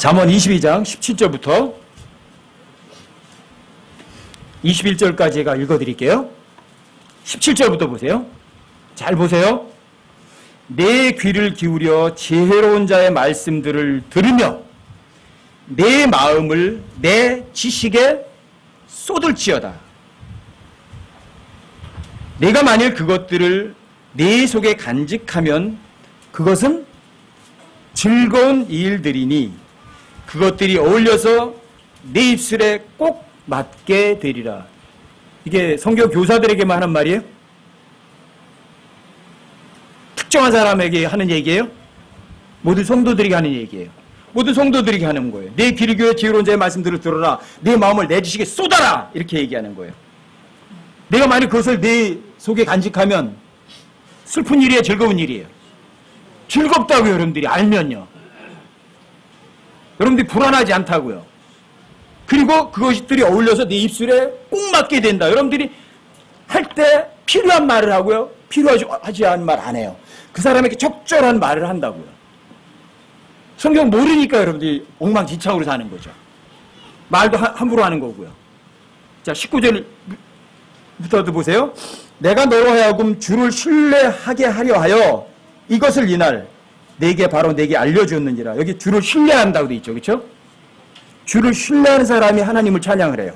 잠언 22장 17절부터 21절까지 제가 읽어드릴게요. 17절부터 보세요. 잘 보세요. 내 귀를 기울여 지혜로운 자의 말씀들을 들으며 내 마음을 내 지식에 쏟을지어다. 내가 만일 그것들을 내 속에 간직하면 그것은 즐거운 일들이니 그것들이 어울려서 내 입술에 꼭 맞게 되리라. 이게 성경 교사들에게만 하는 말이에요? 특정한 사람에게 하는 얘기예요? 모든 성도들에게 하는 얘기예요. 모든 성도들에게 하는 거예요. 내 귀를 기울여 지혜로운 자의 말씀들을 들어라. 내 마음을 내 지식에 쏟아라. 이렇게 얘기하는 거예요. 내가 만약 그것을 내 속에 간직하면 슬픈 일이에요? 즐거운 일이에요? 즐겁다고요. 여러분들이 알면요. 여러분들이 불안하지 않다고요. 그리고 그것들이 어울려서 내 입술에 꼭 맞게 된다. 여러분들이 할 때 필요한 말을 하고요. 필요하지 않은 말 안 해요. 그 사람에게 적절한 말을 한다고요. 성경 모르니까 여러분들이 엉망진창으로 사는 거죠. 말도 함부로 하는 거고요. 자, 19절부터도 보세요. 내가 너로 하여금 주를 신뢰하게 하려 하여 이것을 이날 내게 바로 내게 알려주었는지라. 여기 주를 신뢰한다고 돼 있죠. 그렇죠? 주를 신뢰하는 사람이 하나님을 찬양을 해요.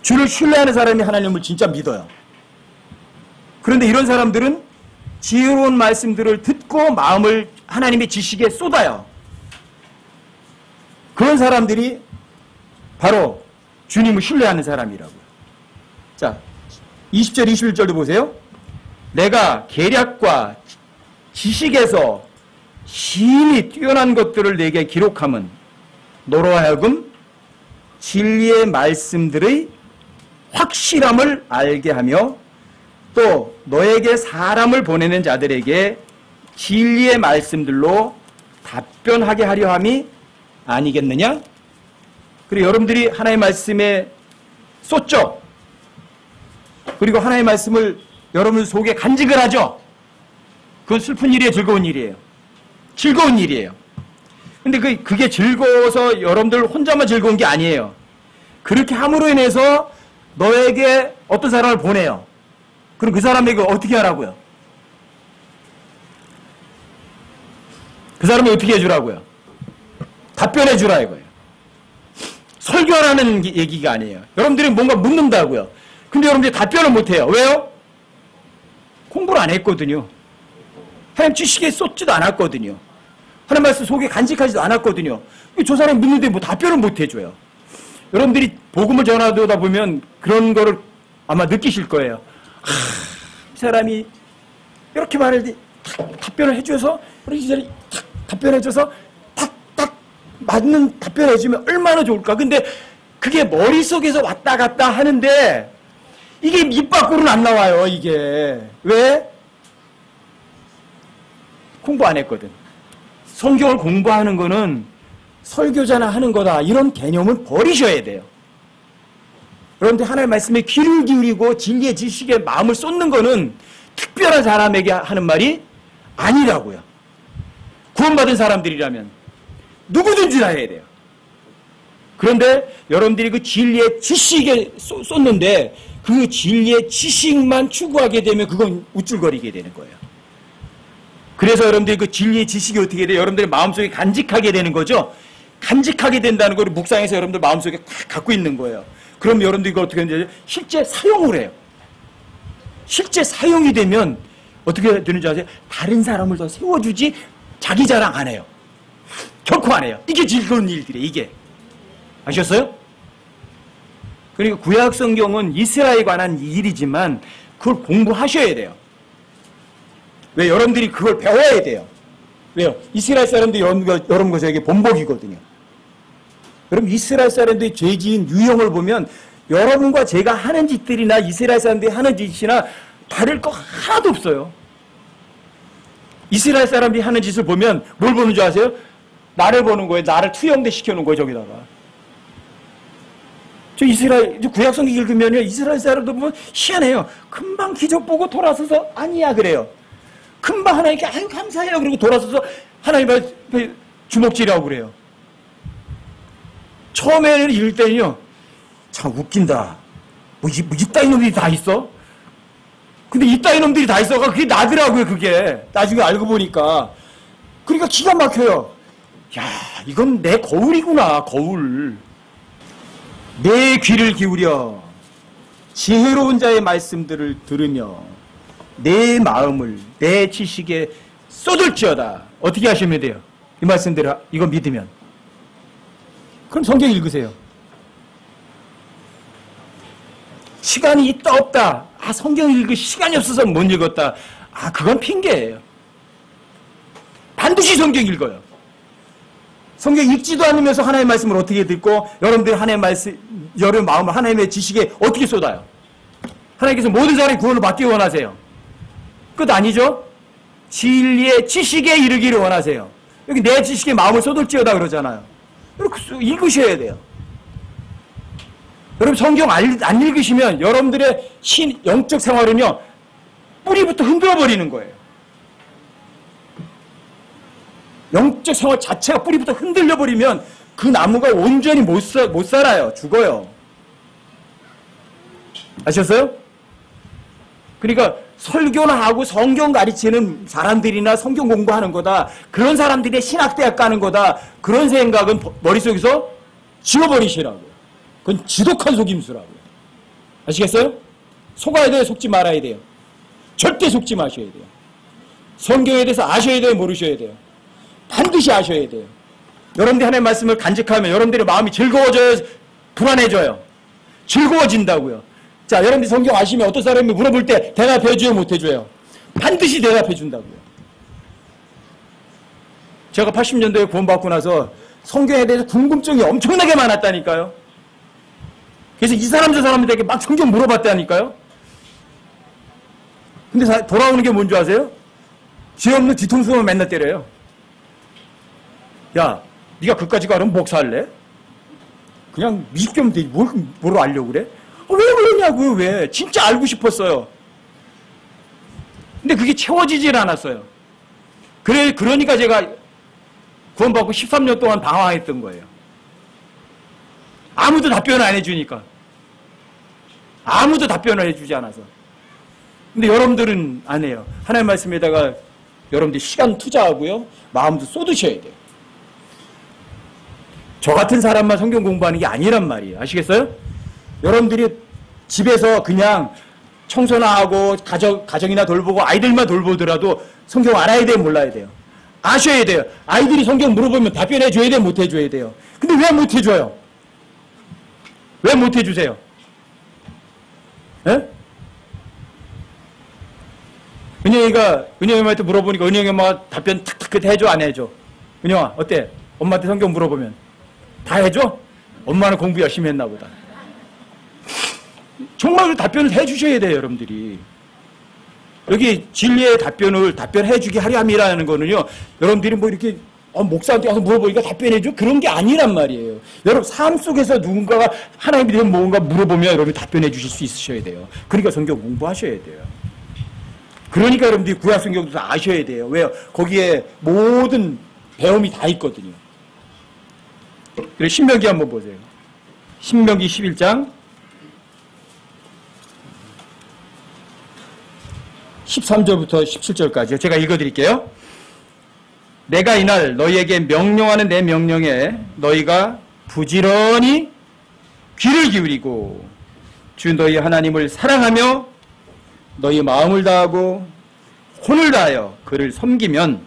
주를 신뢰하는 사람이 하나님을 진짜 믿어요. 그런데 이런 사람들은 지혜로운 말씀들을 듣고 마음을 하나님의 지식에 쏟아요. 그런 사람들이 바로 주님을 신뢰하는 사람이라고요. 자, 20절, 21절도 보세요. 내가 계략과 지식에서 심히 뛰어난 것들을 내게 기록함은 너로 하여금 진리의 말씀들의 확실함을 알게 하며 또 너에게 사람을 보내는 자들에게 진리의 말씀들로 답변하게 하려 함이 아니겠느냐? 그리고 여러분들이 하나님의 말씀에 쏟죠? 그리고 하나님의 말씀을 여러분 속에 간직을 하죠? 그건 슬픈 일이에요? 즐거운 일이에요? 즐거운 일이에요. 근데 그게 즐거워서 여러분들 혼자만 즐거운 게 아니에요. 그렇게 함으로 인해서 너에게 어떤 사람을 보내요. 그럼 그 사람에게 어떻게 하라고요? 그 사람이 어떻게 해주라고요? 답변해 주라 이거예요. 설교하라는 얘기가 아니에요. 여러분들이 뭔가 묻는다고요. 근데 여러분들이 답변을 못해요. 왜요? 공부를 안 했거든요. 하나님 지식에 쏟지도 않았거든요. 하나님 말씀 속에 간직하지도 않았거든요. 저 사람이 묻는데 뭐 답변을 못 해줘요. 여러분들이 복음을 전하다 보면 그런 거를 아마 느끼실 거예요. 이 사람이 이렇게 말할 때 답변을 해줘서 우리 시절이 답변해줘서 탁탁 맞는 답변해주면 얼마나 좋을까. 근데 그게 머릿속에서 왔다 갔다 하는데 이게 입 밖으로는 안 나와요. 이게 왜? 공부 안 했거든. 성경을 공부하는 거는 설교자나 하는 거다. 이런 개념은 버리셔야 돼요. 여러분들 하나님의 말씀에 귀를 기울이고 진리의 지식에 마음을 쏟는 거는 특별한 사람에게 하는 말이 아니라고요. 구원받은 사람들이라면 누구든지 다 해야 돼요. 그런데 여러분들이 그 진리의 지식에 쏟는데 그 진리의 지식만 추구하게 되면 그건 우쭐거리게 되는 거예요. 그래서 여러분들이 그 진리의 지식이 어떻게 돼요? 여러분들의 마음속에 간직하게 되는 거죠. 간직하게 된다는 걸 묵상해서 여러분들 마음속에 갖고 있는 거예요. 그럼 여러분들이 이거 어떻게 하는지 실제 사용을 해요. 실제 사용이 되면 어떻게 되는지 아세요? 다른 사람을 더 세워주지 자기 자랑 안 해요. 결코 안 해요. 이게 즐거운 일들이에요. 이게. 아셨어요? 그리고 구약 성경은 이스라엘에 관한 일이지만 그걸 공부하셔야 돼요. 왜? 여러분들이 그걸 배워야 돼요. 왜요? 이스라엘 사람들이 여러분 것에게 본보기거든요. 여러분 이스라엘 사람들이 죄 지은 유형을 보면 여러분과 제가 하는 짓들이나 이스라엘 사람들이 하는 짓이나 다를 거 하나도 없어요. 이스라엘 사람들이 하는 짓을 보면 뭘 보는 줄 아세요? 나를 보는 거예요. 나를 투영대 시켜놓은 거예요. 저기다가. 저 이스라엘 구약성경 읽으면요. 이스라엘 사람들 보면 희한해요. 금방 기적 보고 돌아서서 아니야 그래요. 금방 하나님께 아유 감사해요. 그리고 돌아서서 하나님 주먹질하고 그래요. 처음에는 읽을 때는요, 참 웃긴다. 뭐 이따위 놈들이 다 있어? 근데 이따위 놈들이 다 있어가 그게 나더라고요, 그게. 나중에 알고 보니까. 그러니까 기가 막혀요. 야, 이건 내 거울이구나, 거울. 내 귀를 기울여 지혜로운 자의 말씀들을 들으며 내 마음을 내 지식에 쏟을지어다. 어떻게 하시면 돼요? 이 말씀대로 이거 믿으면. 그럼 성경 읽으세요. 시간이 있다 없다. 아, 성경 읽을 시간이 없어서 못 읽었다. 아, 그건 핑계예요. 반드시 성경 읽어요. 성경 읽지도 않으면서 하나님의 말씀을 어떻게 듣고 여러분들 하나님의 말씀, 여러분 마음을 하나님의 지식에 어떻게 쏟아요? 하나님께서 모든 사람이 구원을 받기 원하세요. 끝 아니죠? 진리의 지식에 이르기를 원하세요. 여기 내 지식에 마음을 쏟을지어다 그러잖아요. 이렇게 읽으셔야 돼요. 여러분 성경 안 읽으시면 여러분들의 영적 생활은요, 뿌리부터 흔들어버리는 거예요. 영적 생활 자체가 뿌리부터 흔들려버리면 그 나무가 온전히 못 살아요. 죽어요. 아셨어요? 그러니까 설교나 하고 성경 가르치는 사람들이나 성경 공부하는 거다, 그런 사람들의 신학대학 가는 거다, 그런 생각은 머릿속에서 지워버리시라고요. 그건 지독한 속임수라고요. 아시겠어요? 속아야 돼요? 속지 말아야 돼요? 절대 속지 마셔야 돼요. 성경에 대해서 아셔야 돼요? 모르셔야 돼요? 반드시 아셔야 돼요. 여러분들이 하나님의 말씀을 간직하면 여러분들의 마음이 즐거워져요? 불안해져요? 즐거워진다고요. 자, 여러분들이 성경 아시면 어떤 사람이 물어볼 때 대답해줘요? 못해줘요? 반드시 대답해준다고요. 제가 80년대에 구원받고 나서 성경에 대해서 궁금증이 엄청나게 많았다니까요. 그래서 이 사람 저 사람들에게 막 성경 물어봤다니까요. 근데 돌아오는 게 뭔지 아세요? 죄 없는 뒤통수만 맨날 때려요. 야, 네가 그까지 가려면 목사할래? 그냥 미식겸 되지 뭘 알려고 그래? 왜 그러냐고요, 왜? 진짜 알고 싶었어요. 근데 그게 채워지질 않았어요. 그러니까 제가 구원받고 13년 동안 방황했던 거예요. 아무도 답변을 안 해주니까. 아무도 답변을 해주지 않아서. 근데 여러분들은 안 해요. 하나님의 말씀에다가 여러분들이 시간 투자하고요, 마음도 쏟으셔야 돼요. 저 같은 사람만 성경 공부하는 게 아니란 말이에요. 아시겠어요? 여러분들이 집에서 그냥 청소나 하고 가정이나 돌보고 아이들만 돌보더라도 성경 알아야 돼요? 몰라야 돼요? 아셔야 돼요. 아이들이 성경 물어보면 답변해 줘야 돼요? 못 해줘야 돼요? 근데 왜 못 해줘요? 왜 못 해주세요? 예? 은영이 엄마한테 물어보니까 은영이 엄마가 답변 탁탁 해줘? 안 해줘? 은영아, 어때? 엄마한테 성경 물어보면 다 해줘? 엄마는 공부 열심히 했나 보다. 정말 답변을 해주셔야 돼요, 여러분들이. 여기 진리의 답변해주기 하렴이라는 거는요, 여러분들이 뭐 이렇게 목사한테 와서 물어보니까 답변해줘? 그런 게 아니란 말이에요. 여러분, 삶 속에서 누군가가 하나님에 대한 뭔가 물어보면 여러분이 답변해 주실 수 있으셔야 돼요. 그러니까 성경 공부하셔야 돼요. 그러니까 여러분들이 구약 성경도 다 아셔야 돼요. 왜요? 거기에 모든 배움이 다 있거든요. 그래, 신명기 한번 보세요. 신명기 11장 13절부터 17절까지요. 제가 읽어드릴게요. 내가 이날 너희에게 명령하는 내 명령에 너희가 부지런히 귀를 기울이고 주 너희 하나님을 사랑하며 너희 마음을 다하고 혼을 다하여 그를 섬기면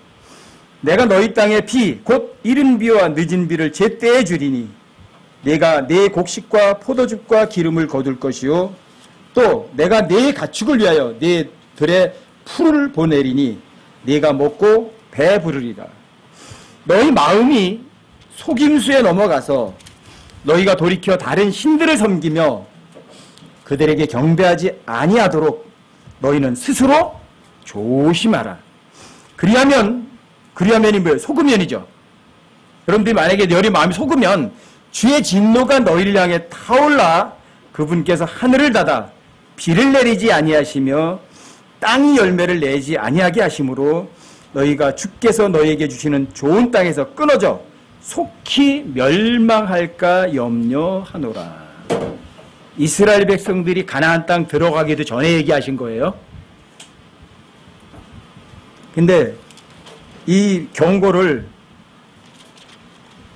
내가 너희 땅의 비 곧 이른 비와 늦은 비를 제때에 주리니 내가 네 곡식과 포도즙과 기름을 거둘 것이요 또 내가 네 가축을 위하여 네 들에 풀을 보내리니 네가 먹고 배부르리라. 너희 마음이 속임수에 넘어가서 너희가 돌이켜 다른 신들을 섬기며 그들에게 경배하지 아니하도록 너희는 스스로 조심하라. 그리하면이 뭐예요? 속으면이죠. 여러분들이 만약에 너희 마음이 속으면 주의 진노가 너희를 향해 타올라 그분께서 하늘을 닫아 비를 내리지 아니하시며 땅이 열매를 내지 아니하게 하심으로 너희가 주께서 너희에게 주시는 좋은 땅에서 끊어져 속히 멸망할까 염려하노라. 이스라엘 백성들이 가나안 땅 들어가기도 전에 얘기하신 거예요. 근데 이 경고를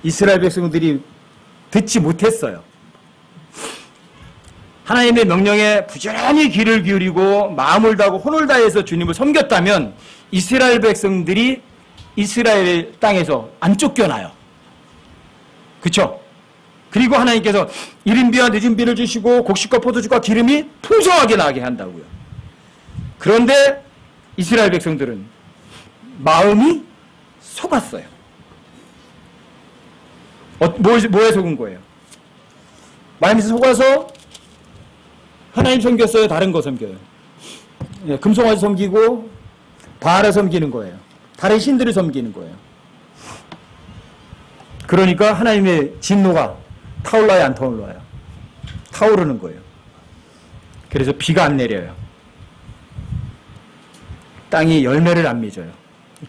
이스라엘 백성들이 듣지 못했어요. 하나님의 명령에 부지런히 귀를 기울이고 마음을 다하고 혼을 다해서 주님을 섬겼다면 이스라엘 백성들이 이스라엘 땅에서 안 쫓겨나요. 그렇죠? 그리고 하나님께서 이른 비와 늦은 비를 주시고 곡식과 포도주가 기름이 풍성하게 나게 한다고요. 그런데 이스라엘 백성들은 마음이 속았어요. 뭐에 속은 거예요? 마음이 속아서 하나님 섬겼어요? 다른 거 섬겨요? 금송아지 섬기고 바알을 섬기는 거예요. 다른 신들을 섬기는 거예요. 그러니까 하나님의 진노가 타올라요, 안 타올라요? 타오르는 거예요. 그래서 비가 안 내려요. 땅이 열매를 안 맺어요.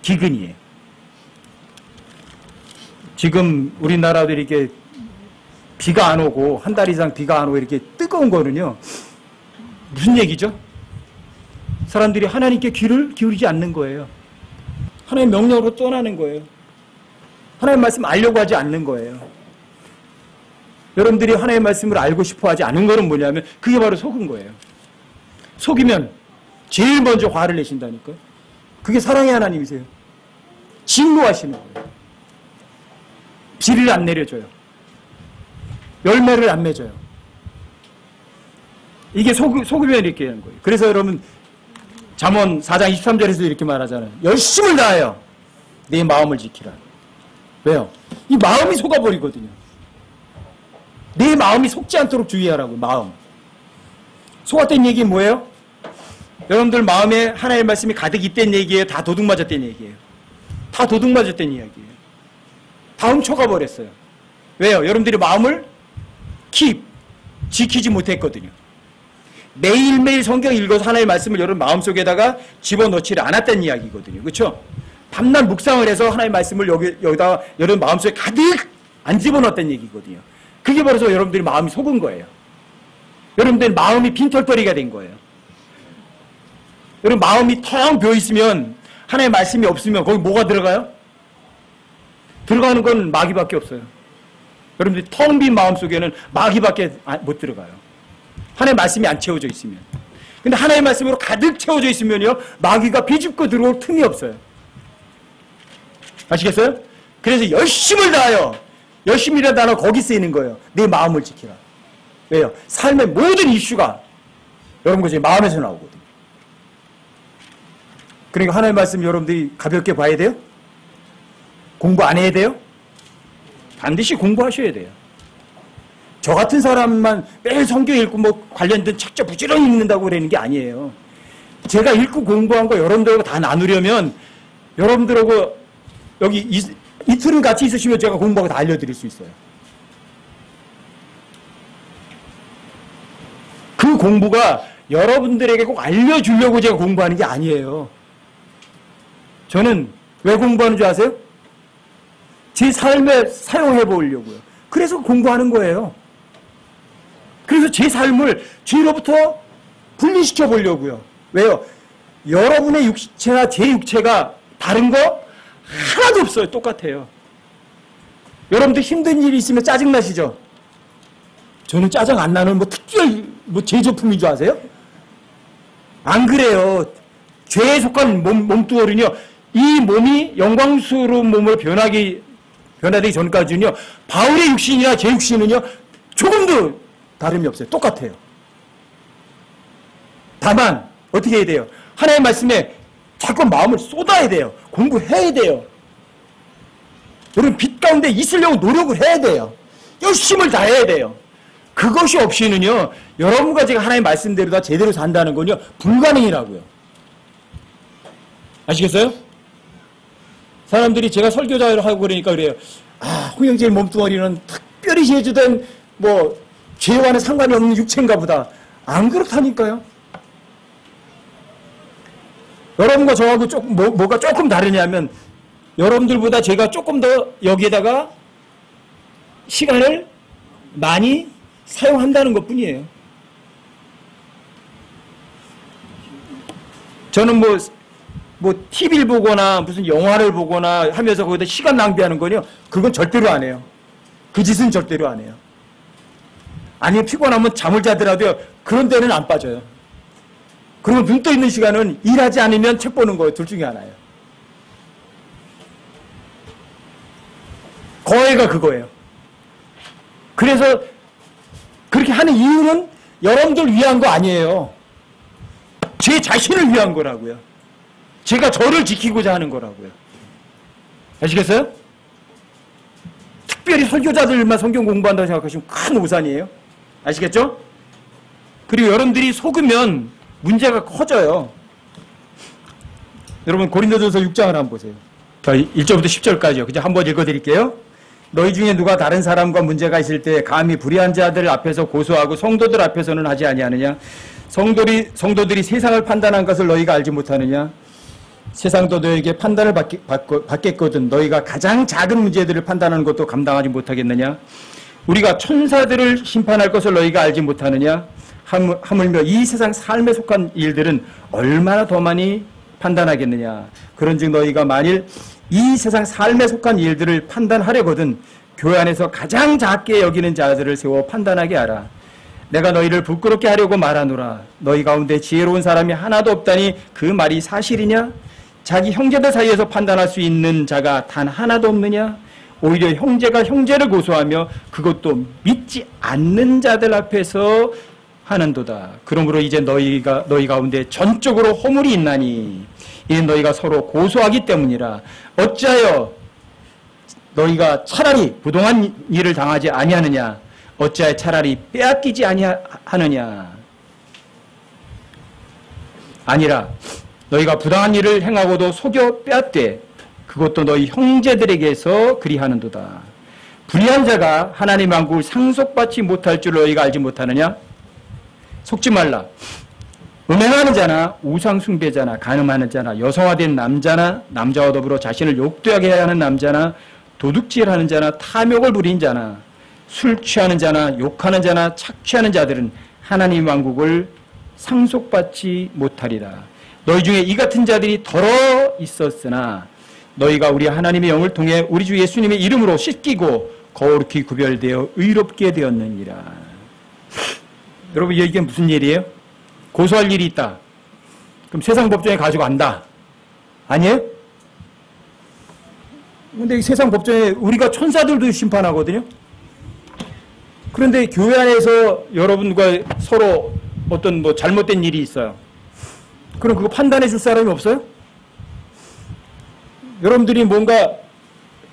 기근이에요. 지금 우리나라도 이렇게 비가 안 오고 한 달 이상 비가 안 오고 이렇게 뜨거운 거는요, 무슨 얘기죠? 사람들이 하나님께 귀를 기울이지 않는 거예요. 하나님 명령으로 떠나는 거예요. 하나님 말씀 알려고 하지 않는 거예요. 여러분들이 하나님의 말씀을 알고 싶어 하지 않은 거는 뭐냐면 그게 바로 속은 거예요. 속이면 제일 먼저 화를 내신다니까요. 그게 사랑의 하나님이세요. 진노하시는 거예요. 비를 안 내려줘요. 열매를 안 맺어요. 이게 속으면 이렇게 하는 거예요. 그래서 여러분 잠언 4장 23절에서 이렇게 말하잖아요. 열심을 다하여 내 마음을 지키라. 왜요? 이 마음이 속아버리거든요. 내 마음이 속지 않도록 주의하라고. 마음. 속았다는 얘기는 뭐예요? 여러분들 마음에 하나님의 말씀이 가득 있다는 얘기예요? 다 도둑 맞았다는 얘기예요? 다 도둑 맞았다는 이야기예요. 다 훔쳐가 버렸어요. 왜요? 여러분들이 마음을 지키지 못했거든요. 매일매일 성경 읽어서 하나님의 말씀을 여러분 마음속에다가 집어넣지를 않았다는 이야기거든요. 그렇죠? 밤낮 묵상을 해서 하나님의 말씀을 여기다가 여러분 마음속에 가득 안 집어넣었다는 얘기거든요. 그게 바로 여러분들이 마음이 속은 거예요. 여러분들 마음이 빈털터리가 된 거예요. 여러분 마음이 텅 비어있으면 하나님의 말씀이 없으면 거기 뭐가 들어가요? 들어가는 건 마귀밖에 없어요. 여러분들이 텅 빈 마음 속에는 마귀밖에 못 들어가요. 하나님의 말씀이 안 채워져 있으면. 근데 하나님의 말씀으로 가득 채워져 있으면요, 마귀가 비집고 들어올 틈이 없어요. 아시겠어요? 그래서 열심을 다하여, 열심이라는 단어 거기 쓰이는 거예요. 내 마음을 지키라. 왜요? 삶의 모든 이슈가 여러분 것이 마음에서 나오거든요. 그러니까 하나님의 말씀 여러분들이 가볍게 봐야 돼요? 공부 안 해야 돼요? 반드시 공부하셔야 돼요. 저 같은 사람만 매일 성경 읽고 뭐 관련된 책자 부지런히 읽는다고 그러는 게 아니에요. 제가 읽고 공부한 거 여러분들하고 다 나누려면 여러분들하고 여기 이틀은 같이 있으시면 제가 공부하고 다 알려드릴 수 있어요. 그 공부가 여러분들에게 꼭 알려주려고 제가 공부하는 게 아니에요. 저는 왜 공부하는 줄 아세요? 제 삶에 사용해 보려고요. 그래서 공부하는 거예요. 그래서 제 삶을 죄로부터 분리시켜 보려고요. 왜요? 여러분의 육체나 제 육체가 다른 거 하나도 없어요. 똑같아요. 여러분들 힘든 일이 있으면 짜증나시죠? 저는 짜증 안 나는 특별 제조품인 줄 아세요? 안 그래요. 죄에 속한 몸뚱어리는요, 이 몸이 영광스러운 몸으로 변하기 전까지는요, 바울의 육신이나 제 육신은요, 조금도 다름이 없어요. 똑같아요. 다만 어떻게 해야 돼요? 하나님의 말씀에 자꾸 마음을 쏟아야 돼요. 공부해야 돼요. 여러분 빛 가운데 있으려고 노력을 해야 돼요. 열심을 다해야 돼요. 그것이 없이는요, 여러분과 제가 하나님의 말씀대로 다 제대로 산다는 건요, 불가능이라고요. 아시겠어요? 사람들이 제가 설교자를 하고 그러니까 그래요. 홍영재 몸뚱어리는 특별히 제주된 죄와는 상관이 없는 육체인가 보다. 안 그렇다니까요. 여러분과 저하고 뭐가 조금 다르냐면 여러분들보다 제가 조금 더 여기에다가 시간을 많이 사용한다는 것뿐이에요. 저는 뭐 TV를 보거나 무슨 영화를 보거나 하면서 거기다 시간 낭비하는 거요. 그건 절대로 안 해요. 그 짓은 절대로 안 해요. 아니면 피곤하면 잠을 자더라도요. 그런 데는 안 빠져요. 그러면 눈 떠 있는 시간은 일하지 않으면 책 보는 거예요. 둘 중에 하나예요. 거해가 그거예요. 그래서 그렇게 하는 이유는 여러분들 위한 거 아니에요. 제 자신을 위한 거라고요. 제가 저를 지키고자 하는 거라고요. 아시겠어요? 특별히 설교자들만 성경 공부한다고 생각하시면 큰 오산이에요. 아시겠죠? 그리고 여러분들이 속으면 문제가 커져요. 여러분 고린도전서 6장을 한번 보세요. 1절부터 10절까지요. 그냥 한번 읽어드릴게요. 너희 중에 누가 다른 사람과 문제가 있을 때 감히 불의한 자들 앞에서 고소하고 성도들 앞에서는 하지 아니하느냐? 성도들이 세상을 판단한 것을 너희가 알지 못하느냐? 세상도 너에게 판단을 받겠거든 너희가 가장 작은 문제들을 판단하는 것도 감당하지 못하겠느냐? 우리가 천사들을 심판할 것을 너희가 알지 못하느냐? 하물며 이 세상 삶에 속한 일들은 얼마나 더 많이 판단하겠느냐? 그런즉 너희가 만일 이 세상 삶에 속한 일들을 판단하려거든 교회 안에서 가장 작게 여기는 자들을 세워 판단하게 하라. 내가 너희를 부끄럽게 하려고 말하노라. 너희 가운데 지혜로운 사람이 하나도 없다니 그 말이 사실이냐? 자기 형제들 사이에서 판단할 수 있는 자가 단 하나도 없느냐? 오히려 형제가 형제를 고소하며 그것도 믿지 않는 자들 앞에서 하는도다. 그러므로 이제 너희 가운데 전적으로 허물이 있나니 이는 너희가 서로 고소하기 때문이라. 어찌하여 너희가 차라리 부동한 일을 당하지 아니하느냐? 어찌하여 차라리 빼앗기지 아니하느냐? 아니라 너희가 부당한 일을 행하고도 속여 빼앗되 그것도 너희 형제들에게서 그리하는도다. 불의한 자가 하나님 왕국을 상속받지 못할 줄 너희가 알지 못하느냐? 속지 말라. 음행하는 자나 우상 숭배자나 간음하는 자나 여성화된 남자나 남자와 더불어 자신을 욕되게 하는 남자나 도둑질하는 자나 탐욕을 부린 자나 술 취하는 자나 욕하는 자나 착취하는 자들은 하나님 왕국을 상속받지 못하리라. 너희 중에 이 같은 자들이 더러 있었으나 너희가 우리 하나님의 영을 통해 우리 주 예수님의 이름으로 씻기고 거룩히 구별되어 의롭게 되었느니라. 여러분 이게 무슨 일이에요? 고소할 일이 있다. 그럼 세상 법정에 가지고 간다. 아니에요? 근데 세상 법정에 우리가 천사들도 심판하거든요. 그런데 교회 안에서 여러분과 서로 어떤 뭐 잘못된 일이 있어요. 그럼 그거 판단해 줄 사람이 없어요? 여러분들이 뭔가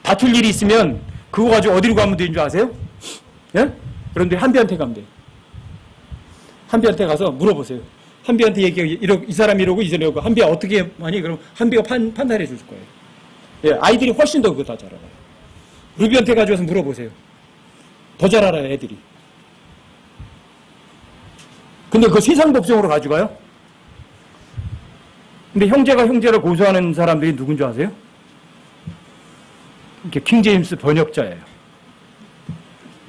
다툴 일이 있으면 그거 가지고 어디로 가면 되는 줄 아세요? 예? 여러분들이 한비한테 가면 돼요. 한비한테 가서 물어보세요. 한비한테 얘기하고 이 사람이 이러고 이 사람이 이러고 한비야 어떻게 하니? 그럼 한비가 판단해 줄 거예요. 예, 아이들이 훨씬 더 그거 다 잘 알아요. 루비한테 가져와서 물어보세요. 더 잘 알아요, 애들이. 근데 그 세상 법정으로 가져가요? 근데 형제가 형제를 고소하는 사람들이 누군 줄 아세요? 이렇게 킹제임스 번역자예요.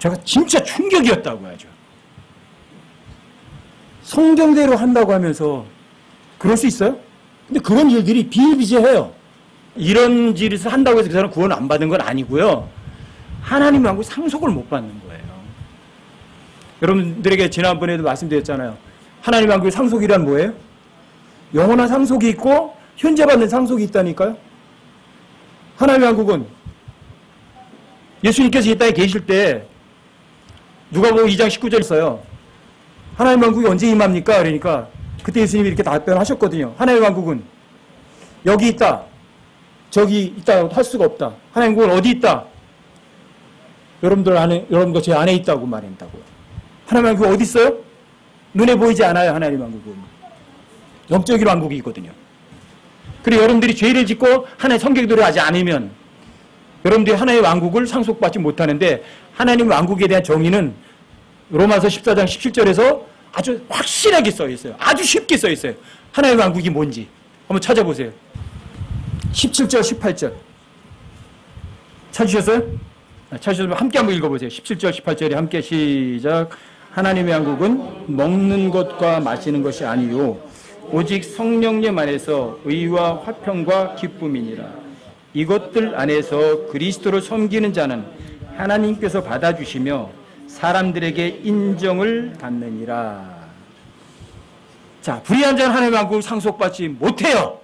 제가 진짜 충격이었다고 하죠. 성경대로 한다고 하면서 그럴 수 있어요? 근데 그런 일들이 비일비재해요. 이런 짓을 한다고 해서 그 사람 구원 안 받은 건 아니고요. 하나님 왕국 상속을 못 받는 거예요. 여러분들에게 지난번에도 말씀드렸잖아요. 하나님 왕국의 상속이란 뭐예요? 영원한 상속이 있고 현재 받는 상속이 있다니까요. 하나님 왕국은 예수님께서 이 땅에 계실 때 누가복음 2장 19절 있어요. 하나님 왕국이 언제 임합니까? 그러니까 그때 예수님이 이렇게 답변하셨거든요. 하나님 왕국은 여기 있다. 저기 있다 할 수가 없다. 하나님 왕국은 어디 있다? 여러분도 제 안에 있다고 말한다고요. 하나님 왕국이 어디 있어요? 눈에 보이지 않아요. 하나님 왕국은 영적인 왕국이거든요. 그리고 여러분들이 죄를 짓고 하나님의 성경대로 하지 않으면 여러분들이 하나님의 왕국을 상속받지 못하는데 하나님 왕국에 대한 정의는 로마서 14장 17절에서 아주 확실하게 써 있어요. 아주 쉽게 써 있어요. 하나님의 왕국이 뭔지 한번 찾아보세요. 17절, 18절 찾으셨어요? 찾으시면 함께 한번 읽어보세요. 17절, 18절에 함께 시작. 하나님의 왕국은 먹는 것과 마시는 것이 아니요 오직 성령님 안에서 의와 화평과 기쁨이니라. 이것들 안에서 그리스도를 섬기는 자는 하나님께서 받아주시며 사람들에게 인정을 받느니라. 자, 불의한 자는 하나님의 왕국을 상속받지 못해요.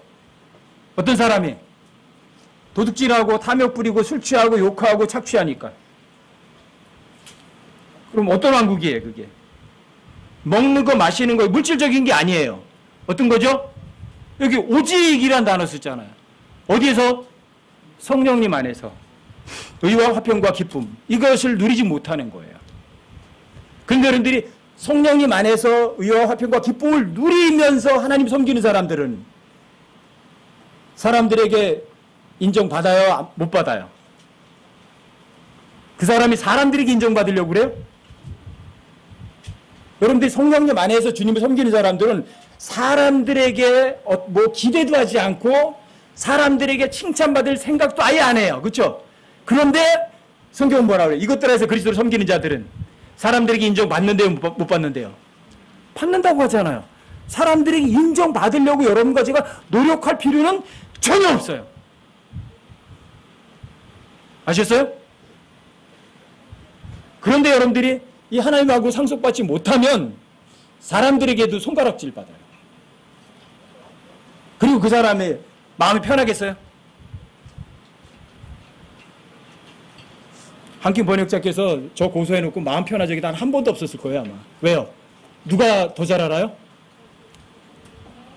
어떤 사람이? 도둑질하고 탐욕 부리고 술 취하고 욕하고 착취하니까. 그럼 어떤 왕국이에요, 그게? 먹는 거, 마시는 거, 물질적인 게 아니에요. 어떤 거죠? 여기 오직이란 단어 쓰잖아요. 어디에서? 성령님 안에서. 의와 화평과 기쁨. 이것을 누리지 못하는 거예요. 그런데 여러분들이 성령님 안에서 의와 화평과 기쁨을 누리면서 하나님 섬기는 사람들은 사람들에게 인정받아요? 못 받아요? 그 사람이 사람들에게 인정받으려고 그래요? 여러분들이 성령님 안에서 주님을 섬기는 사람들은 사람들에게 뭐 기대도 하지 않고 사람들에게 칭찬받을 생각도 아예 안 해요. 그렇죠? 그런데 성경은 뭐라 그래요? 이것들에서 그리스도를 섬기는 자들은 사람들에게 인정받는데요? 못 받는데요? 받는다고 하잖아요. 사람들에게 인정받으려고 여러분과 제가 노력할 필요는 전혀 없어요. 아셨어요? 그런데 여러분들이 이 하나님하고 상속받지 못하면 사람들에게도 손가락질 받아요. 그리고 그 사람의 마음이 편하겠어요? 한kim 번역자께서 저 고소해놓고 마음 편한 적이 단 한 번도 없었을 거예요, 아마. 왜요? 누가 더 잘 알아요?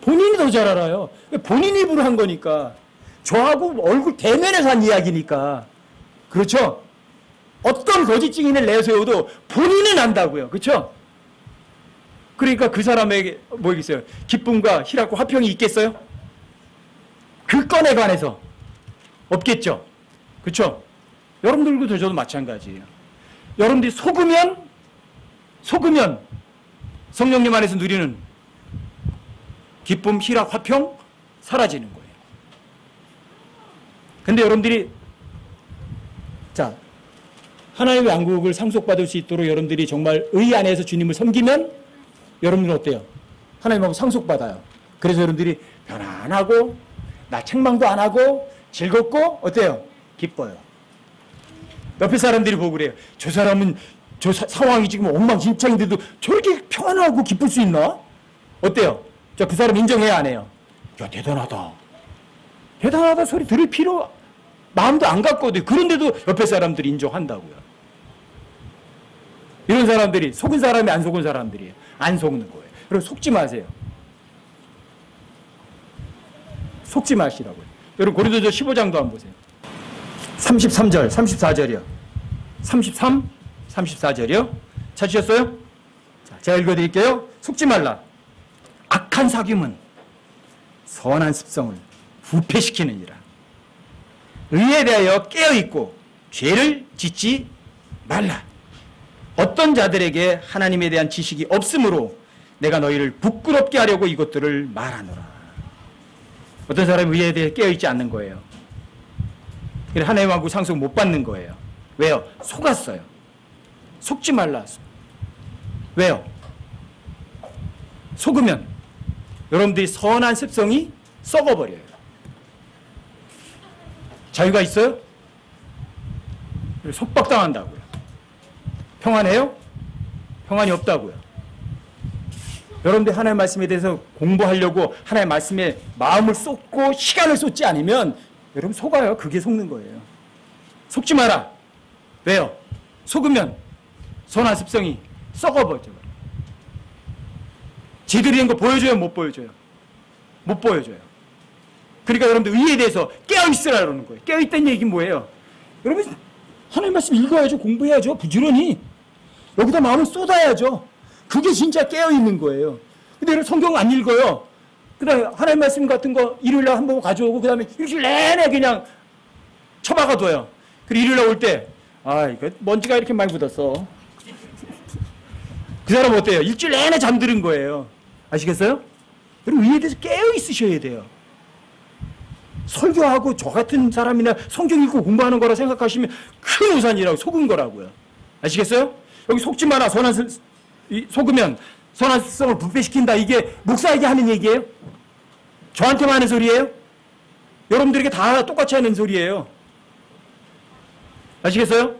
본인이 더 잘 알아요. 본인 입으로 한 거니까. 저하고 얼굴 대면에서 한 이야기니까. 그렇죠? 어떤 거짓 증인을 내세워도 본인은 안다고요. 그렇죠? 그러니까 그 사람에게 뭐 있겠어요? 기쁨과 희락과 화평이 있겠어요? 그 건에 관해서 없겠죠? 그렇죠? 여러분들도 저도 마찬가지예요. 여러분들이 속으면 성령님 안에서 누리는 기쁨, 희락, 화평 사라지는 거예요. 근데 여러분들이 자, 하나님의 왕국을 상속받을 수 있도록 여러분들이 정말 의 안에서 주님을 섬기면 여러분들은 어때요? 하나님하고 상속받아요. 그래서 여러분들이 편안하고 나 책망도 안 하고 즐겁고 어때요? 기뻐요. 옆에 사람들이 보고 그래요. 저 사람은 저 상황이 지금 엉망진창인데도 저렇게 편안하고 기쁠 수 있나? 어때요? 자, 그 사람 인정해야 안 해요? 야, 대단하다. 대단하다 소리 들을 필요 마음도 안 갖거든요. 그런데도 옆에 사람들이 인정한다고요. 이런 사람들이 속은 사람이 안 속은 사람들이에요. 안 속는 거예요. 그리고 속지 마세요. 속지 마시라고요. 여러분 고린도서 15장도 한번 보세요. 33절, 34절이요. 33, 34절이요. 찾으셨어요? 자, 제가 읽어드릴게요. 속지 말라. 악한 사귐은 선한 습성을 부패시키느니라. 의에 대하여 깨어있고 죄를 짓지 말라. 어떤 자들에게 하나님에 대한 지식이 없으므로 내가 너희를 부끄럽게 하려고 이것들을 말하노라. 어떤 사람이 의에 대해 깨어있지 않는 거예요. 그래서 하나님 왕국 상속 못 받는 거예요. 왜요? 속았어요. 속지 말라. 왜요? 속으면 여러분들이 선한 습성이 썩어버려요. 자유가 있어요? 속박당한다고요. 평안해요? 평안이 없다고요. 여러분들 하나님의 말씀에 대해서 공부하려고 하나님의 말씀에 마음을 쏟고 시간을 쏟지 않으면 여러분 속아요. 그게 속는 거예요. 속지 마라. 왜요? 속으면 선한 습성이 썩어버려요. 제대로 된 거 보여줘요? 못 보여줘요? 못 보여줘요. 그러니까 여러분들 의에 대해서 깨어있으라 그러는 거예요. 깨어있다는 얘기는 뭐예요? 여러분 하나님 말씀 읽어야죠. 공부해야죠. 부지런히. 여기다 마음을 쏟아야죠. 그게 진짜 깨어있는 거예요. 근데 여러분 성경 안 읽어요. 그 다음에 하나님 말씀 같은 거 일요일날 한 번 가져오고 그 다음에 일주일 내내 그냥 처박아둬요. 그리고 일요일날 올 때 이거 먼지가 이렇게 많이 묻었어. 그 사람 어때요? 일주일 내내 잠드는 거예요. 아시겠어요? 여러분 의에 대해서 깨어있으셔야 돼요. 설교하고 저 같은 사람이나 성경 읽고 공부하는 거라 생각하시면 큰 우산이라고 속은 거라고요. 아시겠어요? 여기 속지 마라. 속으면 선한 습성을 부패시킨다. 이게 목사에게 하는 얘기예요? 저한테만 하는 소리예요? 여러분들에게 다 똑같이 하는 소리예요. 아시겠어요?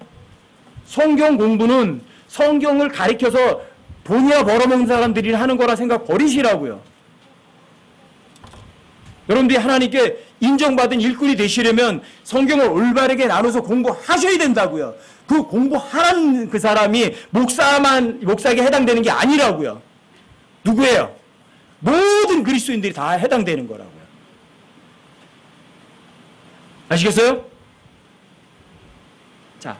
성경 공부는 성경을 가리켜서 돈이나 벌어먹는 사람들이 하는 거라 생각 버리시라고요. 여러분들이 하나님께 인정받은 일꾼이 되시려면 성경을 올바르게 나눠서 공부하셔야 된다고요. 그 공부하는 그 사람이 목사에게 해당되는 게 아니라고요. 누구예요? 모든 그리스도인들이 다 해당되는 거라고요. 아시겠어요? 자,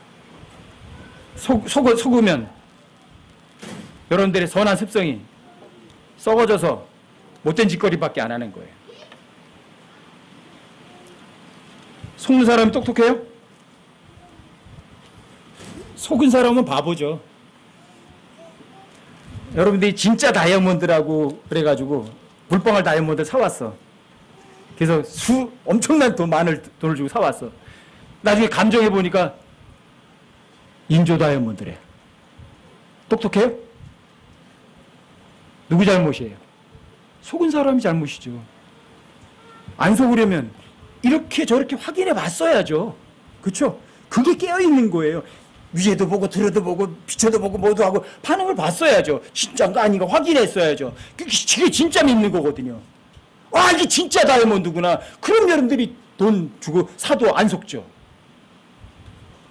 속으면 여러분들의 선한 습성이 썩어져서 못된 짓거리밖에 안 하는 거예요. 속는 사람이 똑똑해요? 속은 사람은 바보죠. 여러분들이 진짜 다이아몬드라고 그래가지고 물방울 다이아몬드 사왔어. 그래서 엄청난 많은 돈을 주고 사왔어. 나중에 감정해보니까 인조 다이아몬드래. 똑똑해요? 누구 잘못이에요? 속은 사람이 잘못이죠. 안 속으려면 이렇게 저렇게 확인해 봤어야죠. 그렇죠? 그게 깨어있는 거예요. 위에도 보고 들어도 보고 비춰도 보고 뭐도 하고 반응을 봤어야죠. 진짜인가 아닌가 확인했어야죠. 그게 진짜 믿는 거거든요. 와, 이게 진짜 다이아몬드구나. 그럼 여러분들이 돈 주고 사도 안 속죠.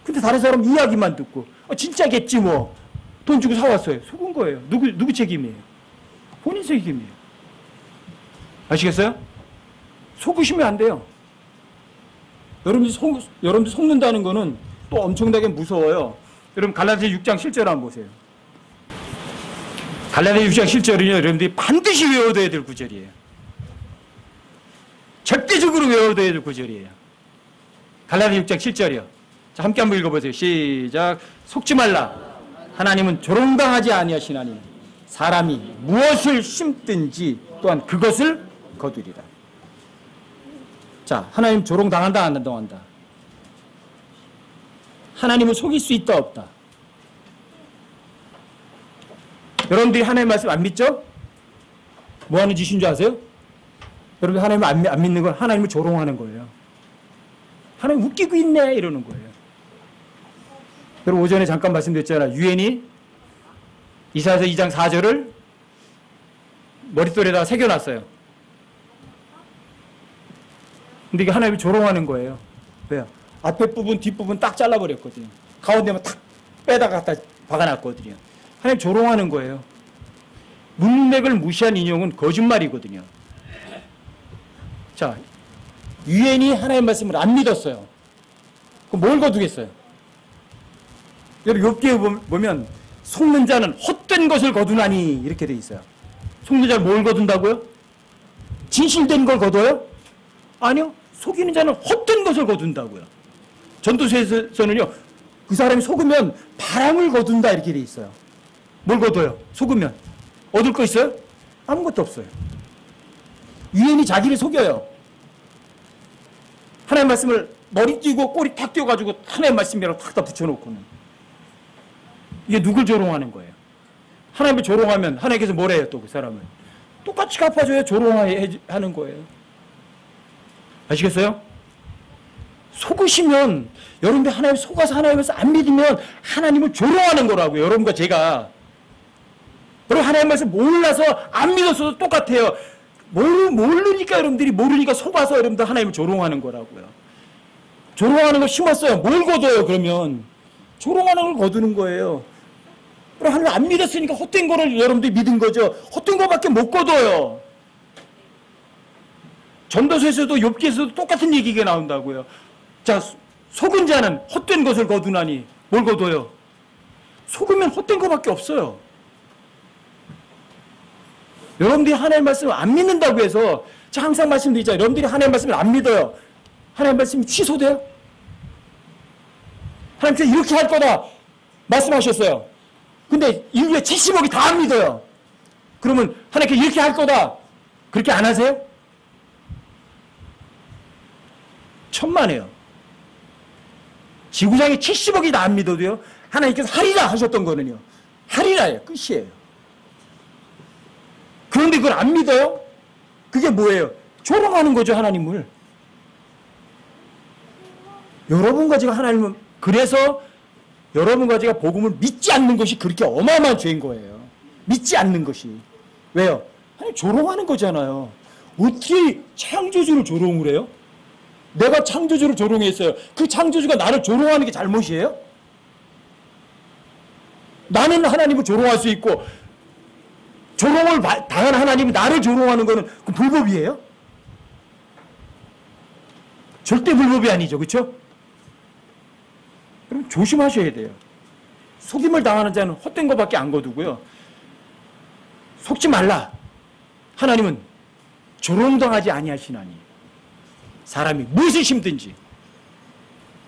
근데 다른 사람 이야기만 듣고 진짜겠지 뭐. 돈 주고 사왔어요. 속은 거예요. 누구 책임이에요? 본인 책임이에요. 아시겠어요? 속으시면 안 돼요. 여러분들 속는다는 거는 또 엄청나게 무서워요. 여러분 갈라디아 6장 7절 한번 보세요. 갈라디아 6장 7절은요. 여러분들이 반드시 외워둬야 될 구절이에요. 절대적으로 외워둬야 될 구절이에요. 갈라디아 6장 7절이요. 자, 함께 한번 읽어보세요. 시작. 속지 말라. 하나님은 조롱당하지 아니하시나니 사람이 무엇을 심든지 또한 그것을 거두리라. 자, 하나님 조롱당한다 안 당한다? 하나님은 속일 수 있다 없다? 여러분들이 하나님 말씀 안 믿죠? 뭐 하는 짓인 줄 아세요? 여러분 하나님 안 믿는 건 하나님을 조롱하는 거예요. 하나님 웃기고 있네 이러는 거예요. 여러분 오전에 잠깐 말씀드렸잖아요. 유엔이 이사야서 2장 4절을 머릿돌에다가 새겨놨어요. 근데 이게 하나님을 조롱하는 거예요. 왜요? 앞에 부분, 뒷부분 딱 잘라버렸거든요. 가운데만 탁 빼다가 갖다 박아놨거든요. 하나님 조롱하는 거예요. 문맥을 무시한 인용은 거짓말이거든요. 자, 유엔이 하나님 말씀을 안 믿었어요. 그럼 뭘 거두겠어요? 여러분, 욥기에 보면 속는 자는 헛된 것을 거두나니 이렇게 돼 있어요. 속는 자는 뭘 거둔다고요? 진실된 걸 거둬요? 아니요. 속이는 자는 헛된 것을 거둔다고요. 전도서에서는요, 그 사람이 속으면 바람을 거둔다 이렇게 돼 있어요. 뭘 거둬요? 속으면. 얻을 거 있어요? 아무것도 없어요. 유엔이 자기를 속여요. 하나님 말씀을 머리 띄고 꼬리 탁 띄워가지고 하나님 말씀이라고 탁 붙여놓고는. 이게 누굴 조롱하는 거예요? 하나님을 조롱하면 하나님께서 뭘 해요 또 그 사람을? 똑같이 갚아줘야 조롱하는 거예요. 아시겠어요? 속으시면 여러분들 하나님 속아서 하나님을 안 믿으면 하나님을 조롱하는 거라고요. 여러분과 제가. 여러분 하나님 말씀 몰라서 안 믿었어도 똑같아요. 모르니까 여러분들이 모르니까 속아서 여러분들 하나님을 조롱하는 거라고요. 조롱하는 거 심었어요. 뭘 거둬요 그러면? 조롱하는 걸 거두는 거예요. 그럼 하나님 안 믿었으니까 헛된 거를 여러분들이 믿은 거죠. 헛된 거밖에 못 거둬요. 전도서에서도 욥기에서도 똑같은 얘기가 나온다고요. 자, 속은 자는 헛된 것을 거두나니 뭘 거둬요? 속으면 헛된 거밖에 없어요. 여러분들이 하나님 말씀을 안 믿는다고 해서 자 항상 말씀드리잖아요. 여러분들이 하나님 말씀을 안 믿어요. 하나님 말씀이 취소돼요? 하나님께서 이렇게 할 거다 말씀하셨어요. 근데 인류의 70억이 다 안 믿어요. 그러면 하나님께서 이렇게 할 거다 그렇게 안 하세요? 천만에요. 지구상에 70억이 다 안 믿어도요. 하나님께서 하리라 하셨던 거는요. 하리라예요. 끝이에요. 그런데 그걸 안 믿어요? 그게 뭐예요? 조롱하는 거죠, 하나님을. 여러분과 제가 하나님을, 그래서 여러분과 제가 복음을 믿지 않는 것이 그렇게 어마어마한 죄인 거예요. 믿지 않는 것이. 왜요? 하나님 조롱하는 거잖아요. 어떻게 창조주를 조롱을 해요? 내가 창조주를 조롱했어요. 그 창조주가 나를 조롱하는 게 잘못이에요? 나는 하나님을 조롱할 수 있고 조롱을 당한 하나님이 나를 조롱하는 거는 그 불법이에요? 절대 불법이 아니죠. 그렇죠? 그럼 조심하셔야 돼요. 속임을 당하는 자는 헛된 것밖에 안 거두고요. 속지 말라. 하나님은 조롱당하지 아니하시나니 사람이 무엇을 심든지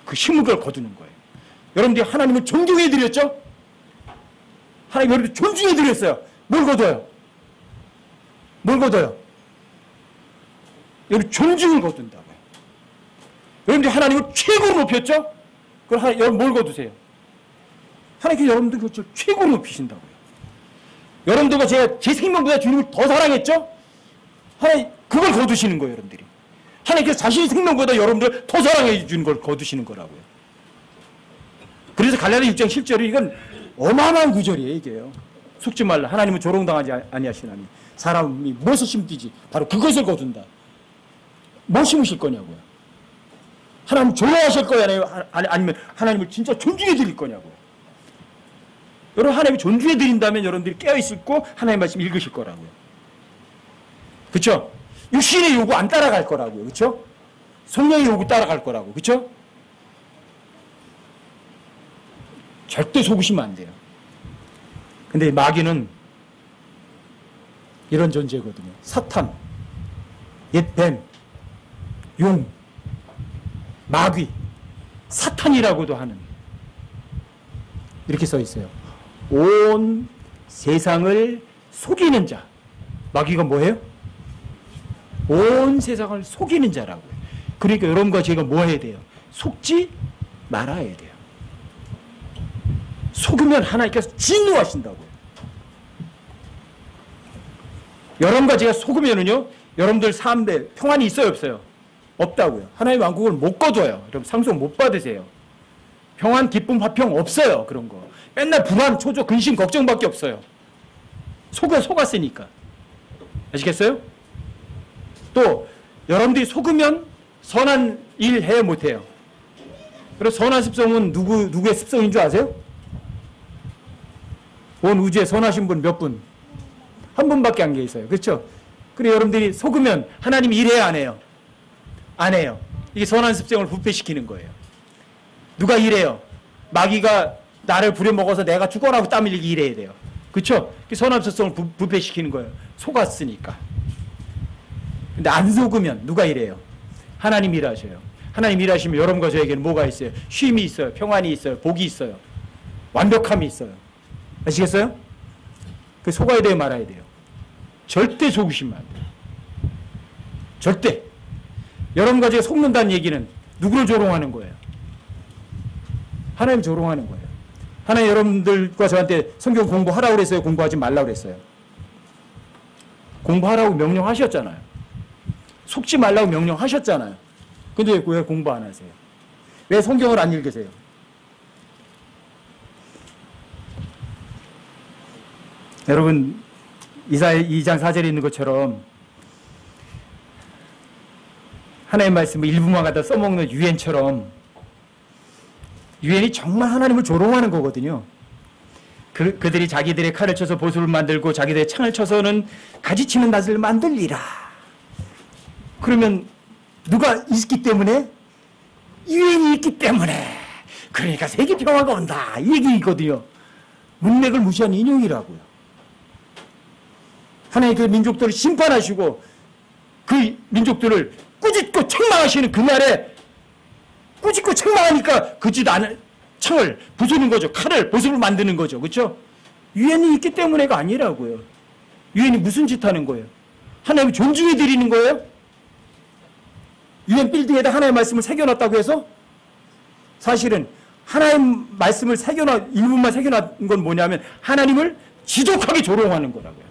그 심은 걸 거두는 거예요. 여러분들이 하나님을 존경해 드렸죠? 하나님 여러분들 존중해 드렸어요. 뭘 거둬요? 뭘 거둬요? 여러분 존중을 거둔다고요. 여러분들이 하나님을 최고로 높였죠? 그럼 여러분 뭘 거두세요? 하나님께서 여러분들 그걸 최고로 높이신다고요. 여러분들과 제가 제 생명보다 주님을 더 사랑했죠? 하나님 그걸 거두시는 거예요. 여러분들이. 하나님께서 자신의 생명보다 여러분들 더 사랑해 주는 걸 거두시는 거라고요. 그래서 갈라디아 6장 10절이 이건 어마어마한 구절이에요. 이게요. 속지 말라. 하나님은 조롱당하지 아니하시나니 사람이 무엇을 심든지 바로 그것을 거둔다. 뭐 심으실 거냐고요. 하나님 조롱하실 거냐요? 아니면 하나님을 진짜 존중해 드릴 거냐고요. 여러분 하나님이 존중해 드린다면 여러분들이 깨어있고 하나님의 말씀 읽으실 거라고요. 그렇죠? 육신의 요구 안 따라갈 거라고요. 그렇죠? 성령의 요구 따라갈 거라고. 그렇죠? 절대 속으시면 안 돼요. 근데 마귀는 이런 존재거든요. 사탄, 옛뱀, 용, 마귀, 사탄이라고도 하는 이렇게 써 있어요. 온 세상을 속이는 자. 마귀가 뭐예요? 온 세상을 속이는 자라고요. 그러니까 여러분과 제가 뭐 해야 돼요? 속지 말아야 돼요. 속으면 하나님께서 진노하신다고요. 여러분과 제가 속으면은요, 여러분들 삶에 평안이 있어요, 없어요? 없다고요. 하나님의 왕국을 못 거둬요. 여러분 상속 못 받으세요. 평안, 기쁨, 화평 없어요. 그런 거. 맨날 불안, 초조, 근심, 걱정밖에 없어요. 속았으니까. 아시겠어요? 또 여러분들이 속으면 선한 일 해 못해요. 그래서 선한 습성은 누구의 습성인 줄 아세요? 온 우주에 선하신 분 몇 분? 한 분밖에 안 계세요. 그렇죠? 그래 여러분들이 속으면 하나님이 일해야 안 해요? 안 해요. 이게 선한 습성을 부패시키는 거예요. 누가 일해요? 마귀가 나를 부려먹어서 내가 죽어라고 땀 흘리기 일해야 돼요. 그렇죠? 선한 습성을 부패시키는 거예요. 속았으니까. 근데 안 속으면 누가 일해요? 하나님 일하셔요. 하나님 일하시면 여러분과 저에게는 뭐가 있어요? 쉼이 있어요. 평안이 있어요. 복이 있어요. 완벽함이 있어요. 아시겠어요? 그 속아야 돼요, 말아야 돼요? 절대 속으시면 안 돼요. 절대. 여러분과 제가 속는다는 얘기는 누구를 조롱하는 거예요? 하나님 조롱하는 거예요. 하나님 여러분들과 저한테 성경 공부하라고 그랬어요? 공부하지 말라고 그랬어요? 공부하라고 명령하셨잖아요. 속지 말라고 명령하셨잖아요. 근데 왜 공부 안 하세요? 왜 성경을 안 읽으세요? 여러분 이사야 2장 4절에 있는 것처럼 하나님의 말씀을 일부만 갖다 써먹는 유엔처럼 유엔이 정말 하나님을 조롱하는 거거든요. 그들이 자기들의 칼을 쳐서 보습을 만들고 자기들의 창을 쳐서는 가지치는 낫을 만들리라. 그러면 누가 있기 때문에? 유엔이 있기 때문에. 그러니까 세계 평화가 온다. 이 얘기거든요. 문맥을 무시한 인용이라고요. 하나님 그 민족들을 심판하시고 그 민족들을 꾸짖고 책망하시는 그날에 꾸짖고 책망하니까 그 짓 안에 창을 부수는 거죠. 칼을 보습을 만드는 거죠. 그렇죠? 유엔이 있기 때문에가 아니라고요. 유엔이 무슨 짓 하는 거예요? 하나님을 존중해 드리는 거예요? 유엔 빌딩에다 하나의 말씀을 새겨놨다고 해서 사실은 하나의 말씀을 일부만 새겨놓은 건 뭐냐면 하나님을 지독하게 조롱하는 거라고요.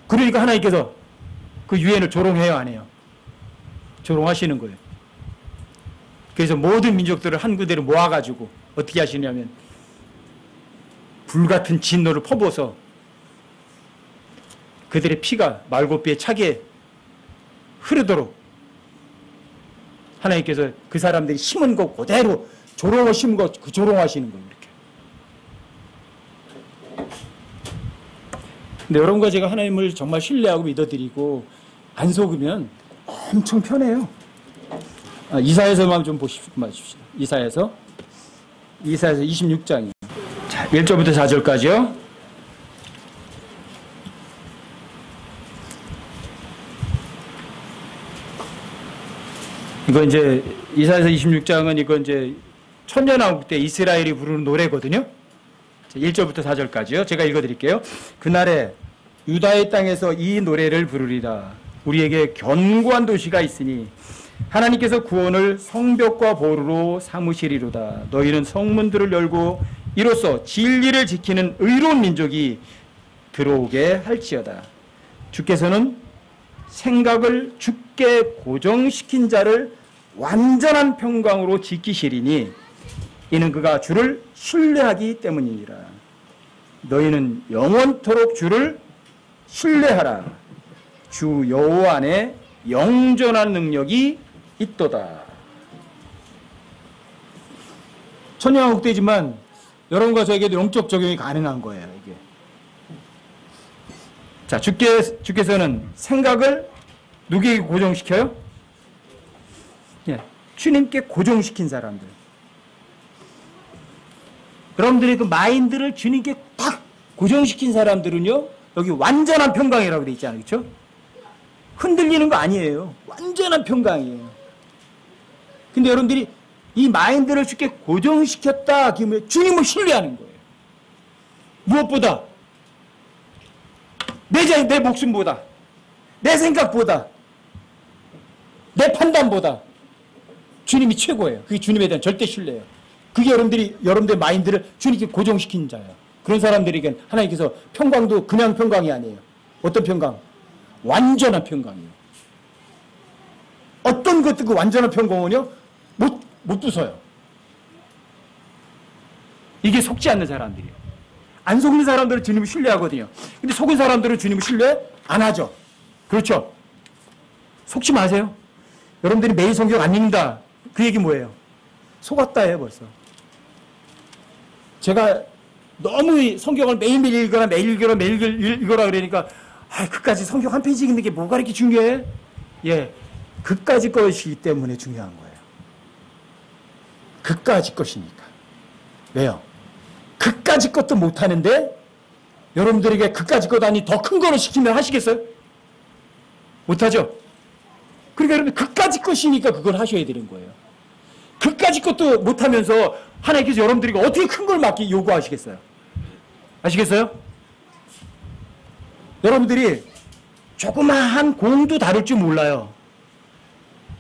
그러니까 하나님께서 그 유엔을 조롱해요, 안 해요? 조롱하시는 거예요. 그래서 모든 민족들을 한 구대로 모아가지고 어떻게 하시냐면 불같은 진노를 퍼부어서 그들의 피가 말고삐에 차게 흐르도록 하나님께서 그 사람들이 심은 것 그대로 조롱을 심은 것 그 조롱하시는 거예요. 이렇게. 근데 여러분과 제가 하나님을 정말 신뢰하고 믿어드리고 안 속으면 엄청 편해요. 이사야서만 좀 봐주십시오. 이사야서 26장이요. 자, 1절부터 4절까지요. 이거 이제 이사야서 26장은 이거 이제 천년왕국 때 이스라엘이 부르는 노래거든요. 1절부터 4절까지요. 제가 읽어드릴게요. 그날에 유다의 땅에서 이 노래를 부르리라. 우리에게 견고한 도시가 있으니 하나님께서 구원을 성벽과 보루로 삼으시리로다. 너희는 성문들을 열고 이로써 진리를 지키는 의로운 민족이 들어오게 할지어다. 주께서는 생각을 주께 고정시킨 자를 완전한 평강으로 지키시리니 이는 그가 주를 신뢰하기 때문이니라. 너희는 영원토록 주를 신뢰하라. 주 여호와 안에 영존한 능력이 있도다. 천년왕국 때지만 여러분과 저에게도 영적 적용이 가능한 거예요. 이게. 자, 주께서는 생각을 누구에게 고정시켜요? 예, 주님께 고정시킨 사람들. 여러분들의 그 마인드를 주님께 딱 고정시킨 사람들은요, 여기 완전한 평강이라고 되어 있잖아요. 그렇죠? 흔들리는 거 아니에요. 완전한 평강이에요. 근데 여러분들이 이 마인드를 주께 고정시켰다 그러면 주님을 신뢰하는 거예요. 무엇보다 내 목숨보다, 내 생각보다, 내 판단보다 주님이 최고예요. 그게 주님에 대한 절대 신뢰예요. 그게 여러분들의 마인드를 주님께 고정시킨 자예요. 그런 사람들에겐 하나님께서 평강도 그냥 평강이 아니에요. 어떤 평강? 완전한 평강이에요. 어떤 것도 그 완전한 평강은요, 못 부숴요. 이게 속지 않는 사람들이에요. 안 속는 사람들은 주님을 신뢰하거든요. 근데 속은 사람들은 주님을 신뢰 안 하죠. 그렇죠? 속지 마세요. 여러분들이 매일 성경 안 읽는다. 그 얘기 뭐예요? 속았다예요, 벌써. 제가 너무 성경을 매일매일 읽어라, 매일 읽어라 그러니까 그까지 성경 한 페이지 읽는 게 뭐가 이렇게 중요해? 예, 그까지 것이기 때문에 중요한 거예요. 그까지 것이니까. 왜요? 그까지 것도 못하는데 여러분들에게 그까지 것 아니 더 큰 거를 시키면 하시겠어요? 못하죠? 그러니까 여러분 그까지 것이니까 그걸 하셔야 되는 거예요. 그까지 것도 못하면서 하나님께서 여러분들에게 어떻게 큰 걸 요구하시겠어요? 아시겠어요? 여러분들이 조그마한 공도 다룰 줄 몰라요.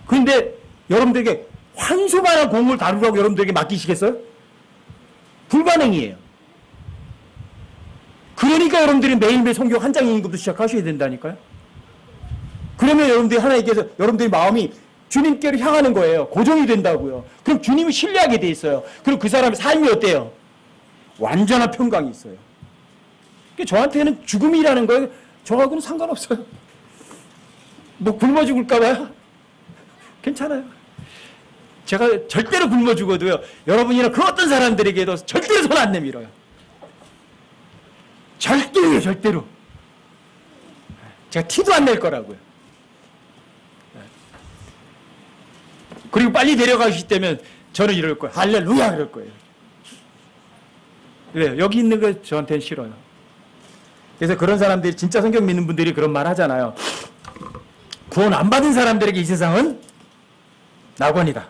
그런데 여러분들에게 환수만한 공을 다루라고 여러분들에게 맡기시겠어요? 불가능이에요. 그러니까 여러분들이 매일매일 성경 한 장 읽는 것부터 시작하셔야 된다니까요. 그러면 여러분들이 하나님께서 여러분들의 마음이 주님께로 향하는 거예요. 고정이 된다고요. 그럼 주님을 신뢰하게 돼 있어요. 그리고 그 사람의 삶이 어때요? 완전한 평강이 있어요. 저한테는 죽음이라는 거예요. 저하고는 상관없어요. 뭐 굶어 죽을까봐요? 괜찮아요. 제가 절대로 굶어 죽어도요, 여러분이나 그 어떤 사람들에게도 절대로 손 안 내밀어요. 절대로요, 절대로. 제가 티도 안 낼 거라고요. 그리고 빨리 데려가실 때면 저는 이럴 거예요. 할렐루야! 그럴 거예요. 왜요? 여기 있는 거 저한테는 싫어요. 그래서 그런 사람들이, 진짜 성경 믿는 분들이 그런 말 하잖아요. 구원 안 받은 사람들에게 이 세상은 낙원이다.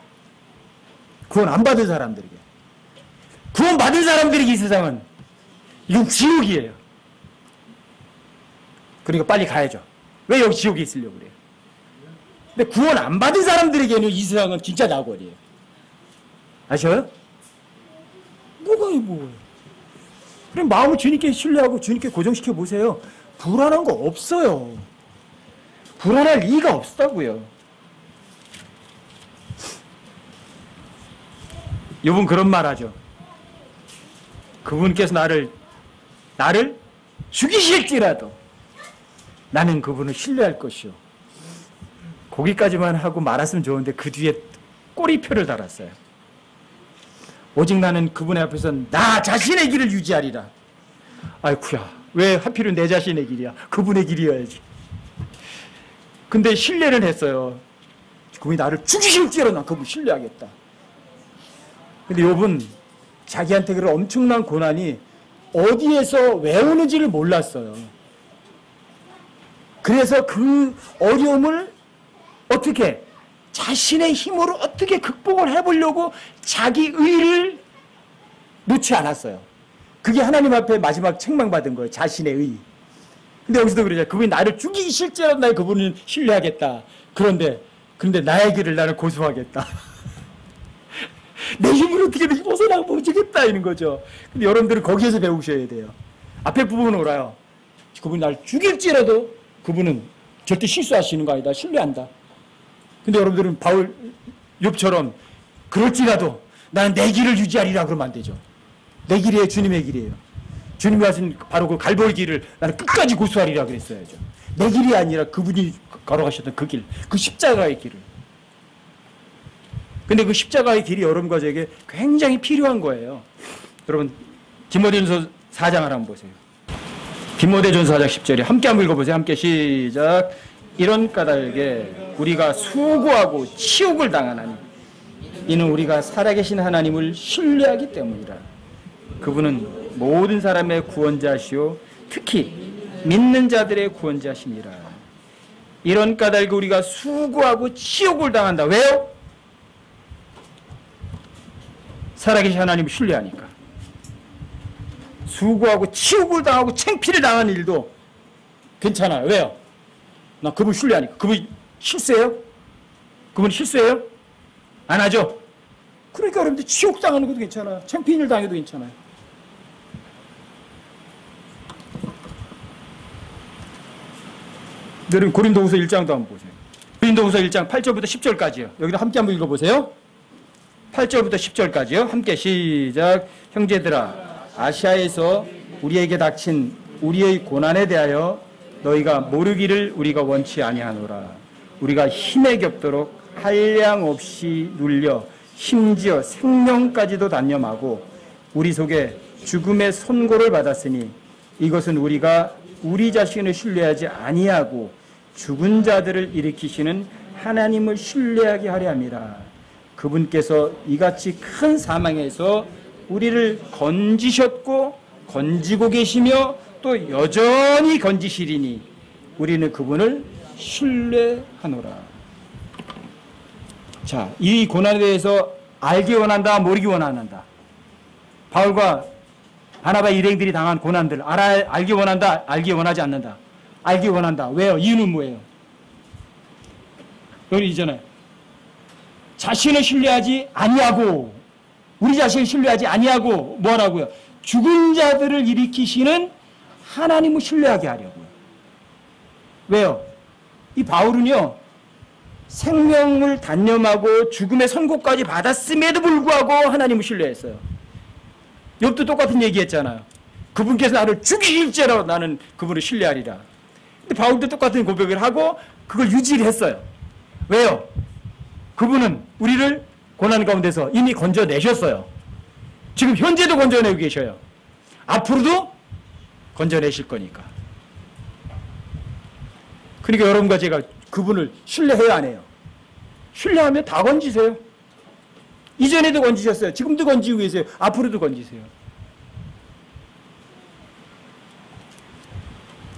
구원 안 받은 사람들에게. 구원 받은 사람들에게 이 세상은 이건 지옥이에요. 그러니까 빨리 가야죠. 왜 여기 지옥에 있으려고 그래요? 근데 구원 안 받은 사람들에게는 이 세상은 진짜 낙원이에요. 아셔요? 뭐가 뭐예요? 그럼 마음을 주님께 신뢰하고 주님께 고정시켜 보세요. 불안한 거 없어요. 불안할 리가 없다고요. 욥은 그런 말 하죠. 그분께서 나를 죽이실지라도 나는 그분을 신뢰할 것이요. 거기까지만 하고 말았으면 좋은데 그 뒤에 꼬리표를 달았어요. 오직 나는 그분의 앞에서 나 자신의 길을 유지하리라. 아이쿠야, 왜 하필은 내 자신의 길이야? 그분의 길이어야지. 근데 신뢰는 했어요. 그분이 나를 죽이실지라도 난 그분 신뢰하겠다. 근데 욥은 자기한테 그런 엄청난 고난이 어디에서 왜 오는지를 몰랐어요. 그래서 그 어려움을 어떻게 자신의 힘으로 어떻게 극복을 해보려고 자기 의를 놓지 않았어요. 그게 하나님 앞에 마지막 책망받은 거예요. 자신의 의. 근데 여기서도 그러죠. 그분이 나를 죽이실지라도 나 그분을 신뢰하겠다. 그런데 나의 길을 나는 고수하겠다. 내 힘으로 어떻게든 벗어나고 보여주겠다 이런 거죠. 근데 여러분들은 거기에서 배우셔야 돼요. 앞에 부분은 알아요. 그분이 나를 죽일지라도 그분은 절대 실수하시는 거 아니다. 신뢰한다. 근데 여러분들은 바울, 욥처럼 그럴지라도 나는 내 길을 유지하리라 그러면 안 되죠. 내 길이에요. 주님의 길이에요. 주님이 하신 바로 그 갈보리 길을 나는 끝까지 고수하리라 그랬어야죠. 내 길이 아니라 그분이 걸어가셨던 그 길, 그 십자가의 길을. 근데 그 십자가의 길이 여러분과 저에게 굉장히 필요한 거예요. 여러분, 디모데전서 4장을 한번 보세요. 디모데전서 4장 10절에 함께 한번 읽어보세요. 함께 시작. 이런 까닭에 우리가 수고하고 치욕을 당하나니 이는 우리가 살아계신 하나님을 신뢰하기 때문이라. 그분은 모든 사람의 구원자시오 특히 믿는 자들의 구원자시니라. 이런 까닭에 우리가 수고하고 치욕을 당한다. 왜요? 살아계신 하나님을 신뢰하니까. 수고하고 치욕을 당하고 창피를 당하는 일도 괜찮아요. 왜요? 나 그분 신뢰하니까. 그분 실수해요? 그분 실수해요? 안 하죠? 그러니까 여러분들 치욕 당하는 것도 괜찮아요. 창피한 일 당해도 괜찮아요. 여러분 고린도후서 1장도 한번 보세요. 고린도후서 1장 8절부터 10절까지요. 여기도 함께 한번 읽어보세요. 8절부터 10절까지요. 함께 시작. 형제들아, 아시아에서 우리에게 닥친 우리의 고난에 대하여 너희가 모르기를 우리가 원치 아니하노라. 우리가 힘에 겹도록 한량 없이 눌려 심지어 생명까지도 단념하고 우리 속에 죽음의 선고를 받았으니 이것은 우리가 우리 자신을 신뢰하지 아니하고 죽은 자들을 일으키시는 하나님을 신뢰하게 하려 함이라. 그분께서 이같이 큰 사망에서 우리를 건지셨고 건지고 계시며 또 여전히 건지시리니 우리는 그분을 신뢰하노라. 자, 이 고난에 대해서 알기 원한다, 모르기 원한다. 바울과 바나바 일행들이 당한 고난들 알기 원한다, 알기 원하지 않는다. 알기 원한다. 왜요? 이유는 뭐예요? 여기 있잖아요. 자신을 신뢰하지 아니하고 우리 자신을 신뢰하지 아니하고 뭐하라고요? 죽은 자들을 일으키시는 하나님을 신뢰하게 하려고요. 왜요? 이 바울은요, 생명을 단념하고 죽음의 선고까지 받았음에도 불구하고 하나님을 신뢰했어요. 욥도 똑같은 얘기했잖아요. 그분께서 나를 죽이실지라도 나는 그분을 신뢰하리라. 근데 바울도 똑같은 고백을 하고 그걸 유지를 했어요. 왜요? 그분은 우리를 고난 가운데서 이미 건져내셨어요. 지금 현재도 건져내고 계셔요. 앞으로도 건져내실 거니까. 그러니까 여러분과 제가 그분을 신뢰해야 안 해요. 신뢰하면 다 건지세요. 이전에도 건지셨어요. 지금도 건지고 계세요. 앞으로도 건지세요.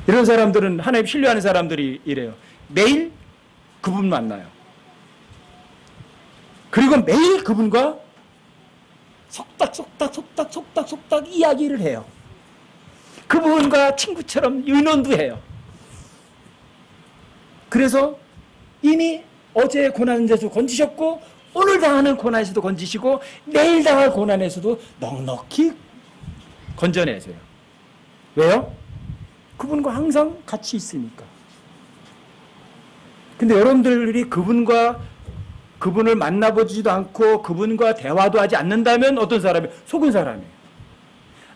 이런 사람들은 하나님 신뢰하는 사람들이 이래요. 매일 그분 만나요. 그리고 매일 그분과 속닥 이야기를 해요. 그분과 친구처럼 의논도 해요. 그래서 이미 어제 고난에서 건지셨고 오늘 당하는 고난에서도 건지시고 내일 당할 고난에서도 넉넉히 건져내세요. 왜요? 그분과 항상 같이 있으니까. 근데 여러분들이 그분을 만나보지도 않고 그분과 대화도 하지 않는다면 어떤 사람이에요? 속은 사람이에요.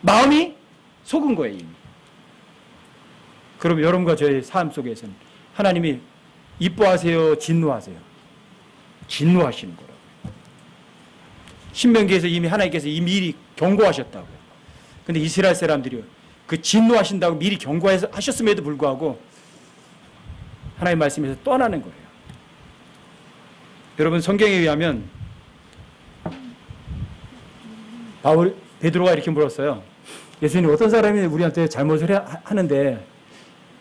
마음이 속은 거예요, 이미. 그럼 여러분과 저의 삶 속에서는 하나님이 이뻐하세요? 진노하세요? 진노하시는 거라고요. 신명기에서 이미 하나님께서 이 미리 경고하셨다고요. 근데 이스라엘 사람들이 그 진노하신다고 미리 경고하셨음에도 불구하고 하나님 말씀에서 떠나는 거예요. 여러분, 성경에 의하면 베드로가 이렇게 물었어요. 예수님, 어떤 사람이 우리한테 잘못을 하는데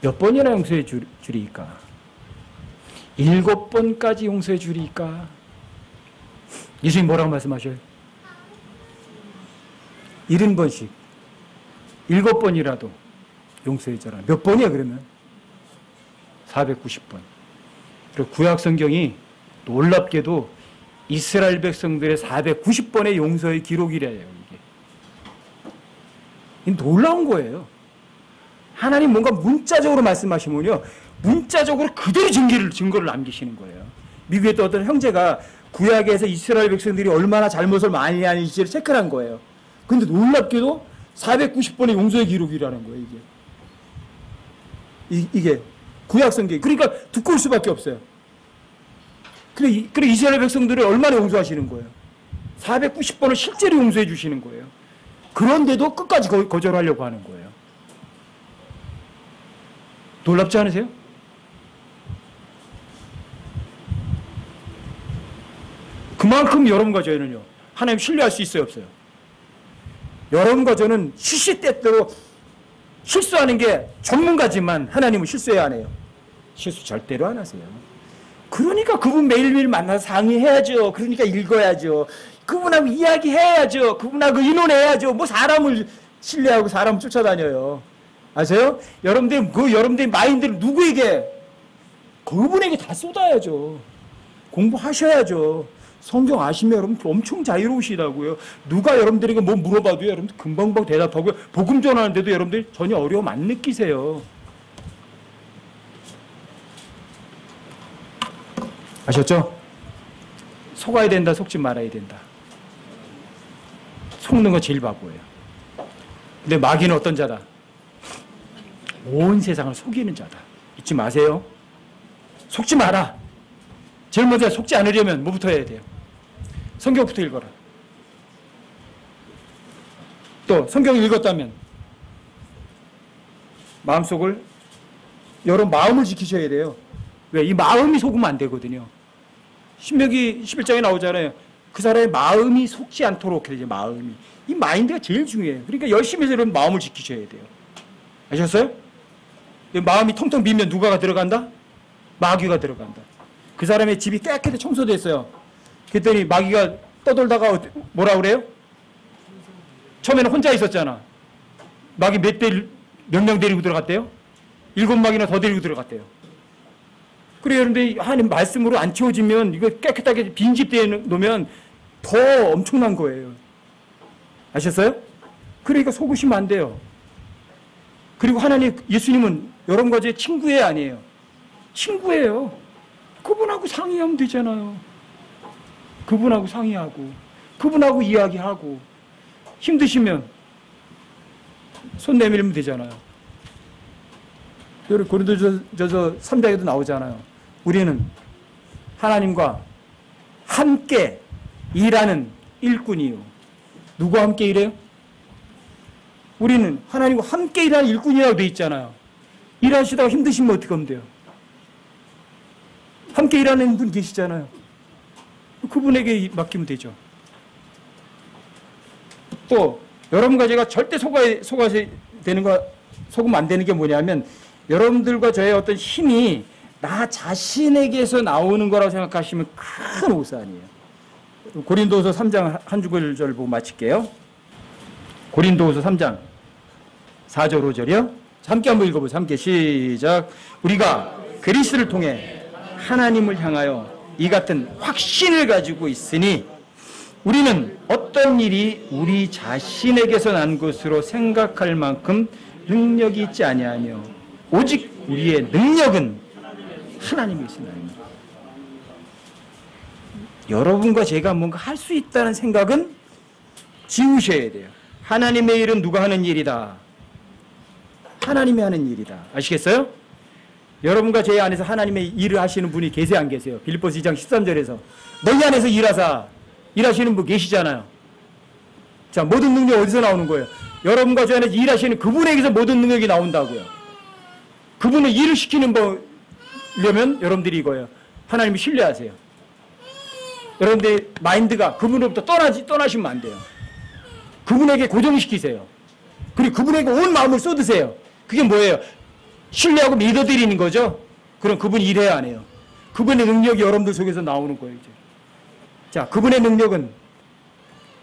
몇 번이나 용서해 주리이까? 7번까지 용서해 주리이까? 예수님 뭐라고 말씀하셔요? 70번씩 7번이라도 용서해 줘라. 몇 번이야 그러면? 490번. 그리고 구약 성경이 놀랍게도 이스라엘 백성들의 490번의 용서의 기록이래요. 이게 놀라운 거예요. 하나님 뭔가 문자적으로 말씀하시면요, 문자적으로 그대로 증거를 남기시는 거예요. 미국의 또 어떤 형제가 구약에서 이스라엘 백성들이 얼마나 잘못을 많이 하는지를 체크를 한 거예요. 근데 놀랍게도 490번의 용서의 기록이라는 거예요, 이게 구약 성경. 그러니까 두꺼울 수밖에 없어요. 그래 이스라엘 백성들을 얼마나 용서하시는 거예요? 490번을 실제로 용서해 주시는 거예요. 그런데도 끝까지 거절하려고 하는 거예요. 놀랍지 않으세요? 그만큼 여러분과 저희는요, 하나님 신뢰할 수 있어요, 없어요? 여러분과 저는 시시때때로 실수하는 게 전문가지만 하나님은 실수해야 안 해요. 실수 절대로 안 하세요. 그러니까 그분 매일매일 만나서 상의해야죠. 그러니까 읽어야죠. 그분하고 이야기해야죠. 그분하고 의논해야죠. 뭐 사람을 신뢰하고 사람을 쫓아다녀요. 아세요? 여러분들의 마인드를 누구에게? 그분에게 다 쏟아야죠. 공부하셔야죠. 성경 아시면 여러분 엄청 자유로우시다고요. 누가 여러분들에게 뭐 물어봐도 여러분들 금방 대답하고요. 복음 전하는데도 여러분들 전혀 어려움 안 느끼세요. 아셨죠? 속아야 된다, 속지 말아야 된다. 속는 거 제일 바보예요. 근데 마귀는 어떤 자다? 온 세상을 속이는 자다. 잊지 마세요. 속지 마라. 제일 먼저 속지 않으려면 뭐부터 해야 돼요? 성경부터 읽어라. 또 성경을 읽었다면 마음속을, 여러분 마음을 지키셔야 돼요. 왜? 이 마음이 속으면 안 되거든요. 신명기 11장에 나오잖아요. 그 사람의 마음이 속지 않도록 해야죠. 마음이. 이 마인드가 제일 중요해요. 그러니까 열심히 해서 여러분 마음을 지키셔야 돼요. 아셨어요? 마음이 텅텅 비면 누가가 들어간다? 마귀가 들어간다. 그 사람의 집이 깨끗이 청소됐어요. 그랬더니 마귀가 떠돌다가 뭐라 그래요? 처음에는 혼자 있었잖아. 마귀 몇 명 데리고 들어갔대요? 7마귀나 더 데리고 들어갔대요. 그래, 여러분들 하나님 말씀으로 안 채워지면, 이거 깨끗하게 빈집대에 놓으면 더 엄청난 거예요. 아셨어요? 그러니까 속으시면 안 돼요. 그리고 하나님, 예수님은 여러분과 제 친구예요, 아니에요? 친구예요. 그분하고 상의하면 되잖아요. 그분하고 상의하고, 그분하고 이야기하고, 힘드시면 손 내밀면 되잖아요. 여러분, 고린도전서 3장에도 나오잖아요. 우리는 하나님과 함께 일하는 일꾼이요. 누구와 함께 일해요? 우리는 하나님과 함께 일하는 일꾼이라고 되어 있잖아요. 일하시다가 힘드시면 어떻게 하면 돼요? 함께 일하는 분 계시잖아요. 그분에게 맡기면 되죠. 또 여러분과 제가 절대 속아야 되는 거, 속으면 안 되는 게 뭐냐면, 여러분들과 저의 어떤 힘이 나 자신에게서 나오는 거라고 생각하시면 큰 오산이에요. 고린도후서 3장 한 구절 보고 마칠게요. 고린도후서 3장 4절 5절이요. 함께 한번 읽어보세요. 함께 시작. 우리가 그리스도를 통해 하나님을 향하여 이 같은 확신을 가지고 있으니 우리는 어떤 일이 우리 자신에게서 난 것으로 생각할 만큼 능력이 있지 아니하며 오직 우리의 능력은 하나님이 있습니다. 여러분과 제가 뭔가 할 수 있다는 생각은 지우셔야 돼요. 하나님의 일은 누가 하는 일이다. 하나님이 하는 일이다. 아시겠어요? 여러분과 제 안에서 하나님의 일을 하시는 분이 계세요, 안 계세요? 빌립보서 2장 13절에서 너희 안에서 일하시는 분 계시잖아요. 자, 모든 능력 어디서 나오는 거예요? 여러분과 저 안에서 일하시는 그분에게서 모든 능력이 나온다고요. 그분을 일을 시키는 거려면 여러분들이 이거예요. 하나님을 신뢰하세요. 여러분들 마인드가 그분으로부터 떠나시면 안 돼요. 그분에게 고정시키세요. 그리고 그분에게 온 마음을 쏟으세요. 그게 뭐예요? 신뢰하고 믿어드리는 거죠. 그럼 그분이 일해야 안 해요. 그분의 능력이 여러분들 속에서 나오는 거예요. 이제. 자, 그분의 능력은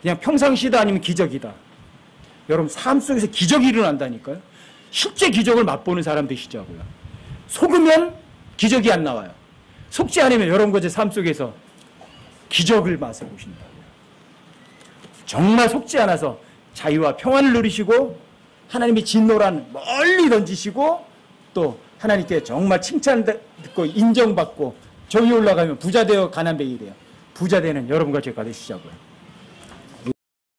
그냥 평상시다 아니면 기적이다. 여러분 삶 속에서 기적이 일어난다니까요. 실제 기적을 맛보는 사람 되시자고요. 속으면 기적이 안 나와요. 속지 않으면 여러분과 제 삶 속에서 기적을 맛을 보신다고요. 정말 속지 않아서 자유와 평안을 누리시고 하나님의 진노란 멀리 던지시고 또 하나님께 정말 칭찬 듣고 인정받고 정이 올라가면 부자 되어 가난뱅이 돼요. 부자 되는 여러분과 제가 되시자고요.